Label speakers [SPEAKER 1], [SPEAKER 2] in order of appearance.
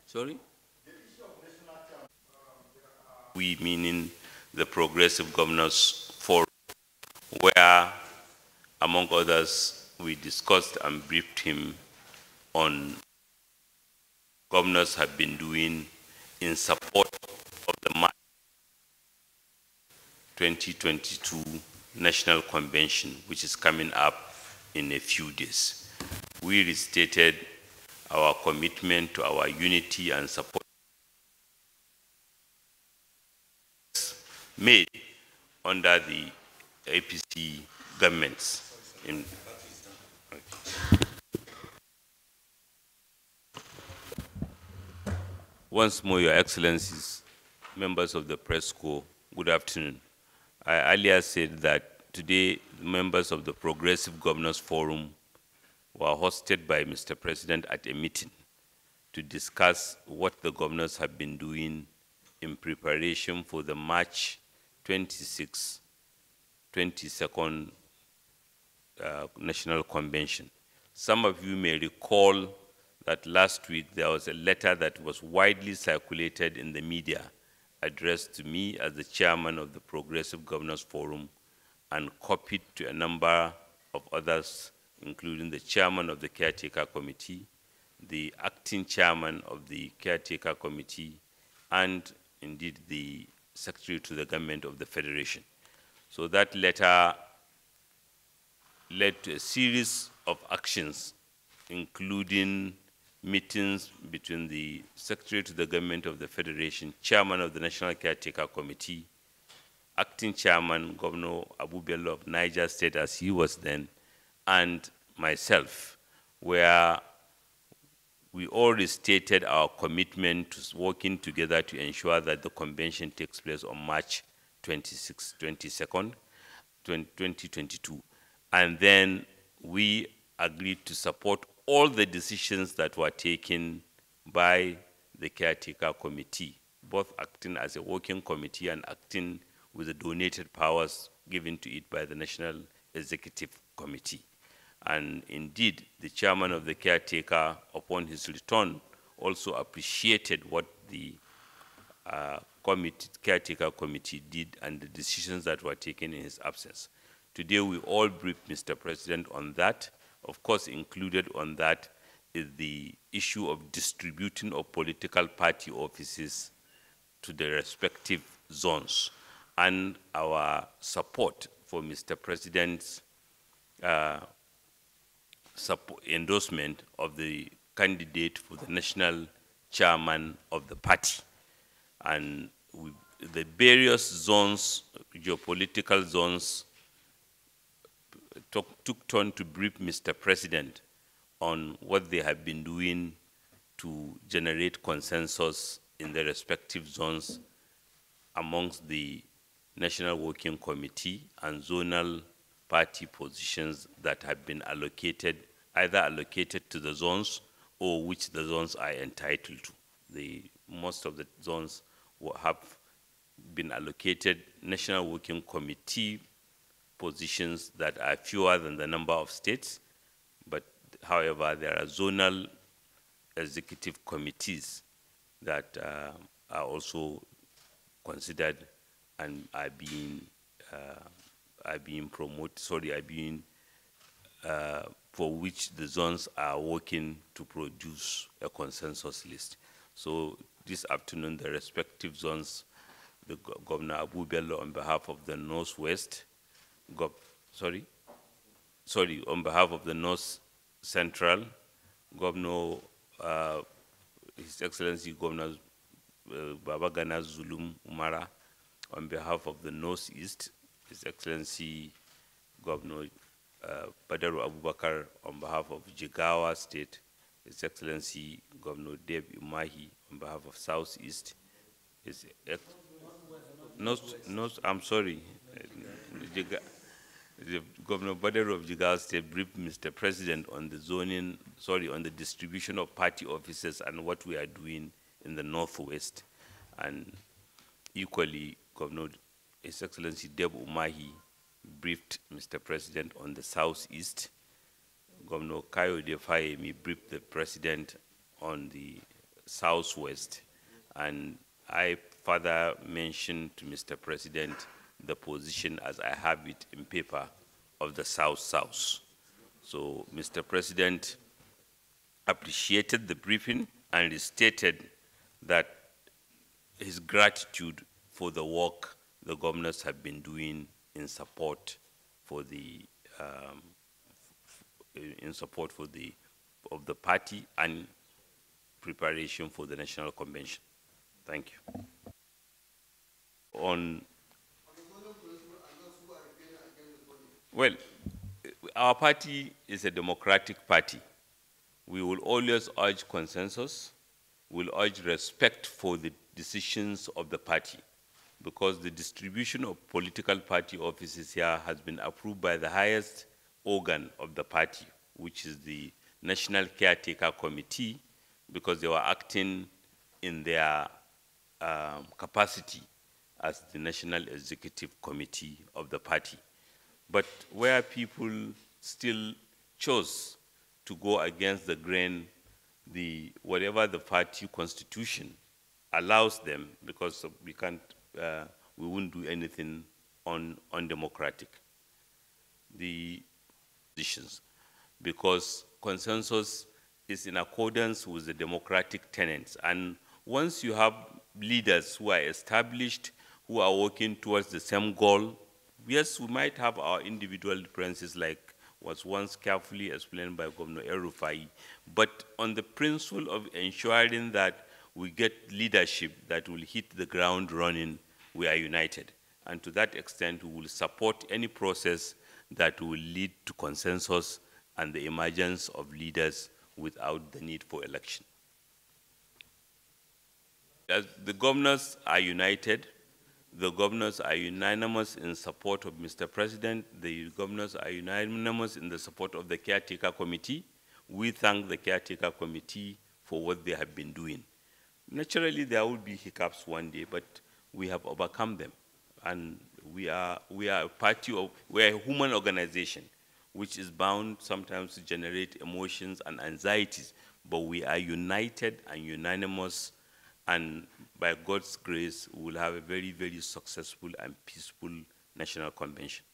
[SPEAKER 1] Sorry? We meaning the Progressive Governors Forum, where, among others, we discussed and briefed him on governors have been doing in support of the March 2022 National Convention, which is coming up in a few days. We restated our commitment to our unity and support made under the APC governments. Once more, Your Excellencies, members of the press corps, good afternoon. I earlier said that today members of the Progressive Governors Forum were hosted by Mr. President at a meeting to discuss what the governors have been doing in preparation for the March 26, 22nd National Convention. Some of you may recall that last week there was a letter that was widely circulated in the media addressed to me as the chairman of the Progressive Governors Forum and copied to a number of others, including the chairman of the Caretaker Committee, the acting chairman of the Caretaker Committee, and indeed the Secretary to the Government of the Federation. So that letter led to a series of actions, including meetings between the Secretary to the Government of the Federation, Chairman of the National Caretaker Committee, Acting Chairman, Governor Abu Bello of Niger State as he was then, and myself, where we all restated our commitment to working together to ensure that the convention takes place on March 22nd, 2022. And then we agreed to support all the decisions that were taken by the Caretaker Committee, both acting as a working committee and acting with the donated powers given to it by the National Executive Committee. And indeed, the chairman of the Caretaker, upon his return, also appreciated what the Caretaker Committee did and the decisions that were taken in his absence. Today, we all briefed Mr. President on that. Of course, included on that is the issue of distributing of political party offices to the respective zones and our support for Mr. President's endorsement of the candidate for the national chairman of the party. And the various zones, geopolitical zones, took turn to brief Mr. President on what they have been doing to generate consensus in the respective zones amongst the National Working Committee and zonal party positions that have been allocated, either allocated to the zones or which the zones are entitled to. Most of the zones have been allocated National Working Committee positions that are fewer than the number of states, but however, there are zonal executive committees that are also considered and are being promoted, for which the zones are working to produce a consensus list. So this afternoon, the respective zones, the Governor Abu Bello on behalf of the Northwest, on behalf of the North Central, Governor, His Excellency Governor Babagana Zulum Umara, on behalf of the Northeast, His Excellency Governor Badaru Abubakar, on behalf of Jigawa State, His Excellency Governor Deb Umahi, on behalf of Southeast, the Governor Badaru of Jigawa State briefed Mr. President on the on the distribution of party offices and what we are doing in the Northwest. And equally, Governor His Excellency Deb Umahi briefed Mr. President on the Southeast. Governor Kayode Fayemi briefed the President on the Southwest. And I further mentioned to Mr. President the position as I have it in paper of the South-South. So Mr. President appreciated the briefing and stated that his gratitude for the work the governors have been doing in support for the of the party and preparation for the National Convention. Thank you. Well, our party is a democratic party. We will always urge consensus. We'll urge respect for the decisions of the party, because the distribution of political party offices here has been approved by the highest organ of the party, which is the National Caretaker Committee, because they were acting in their capacity as the National Executive Committee of the party. But where people still chose to go against the grain, whatever the party constitution allows them, because we wouldn't do anything undemocratic. The decisions, because consensus is in accordance with the democratic tenets. And once you have leaders who are established, who are working towards the same goal, yes, we might have our individual differences, like was once carefully explained by Governor El-Rufai, but on the principle of ensuring that we get leadership that will hit the ground running, we are united. And to that extent, we will support any process that will lead to consensus and the emergence of leaders without the need for election. As the governors are united, the governors are unanimous in support of Mr. President. The governors are unanimous in the support of the Caretaker Committee. We thank the Caretaker Committee for what they have been doing. Naturally, there will be hiccups one day, but we have overcome them. And we are a party we are a human organization, which is bound sometimes to generate emotions and anxieties, but we are united and unanimous, and by God's grace, we will have a very, very successful and peaceful National Convention.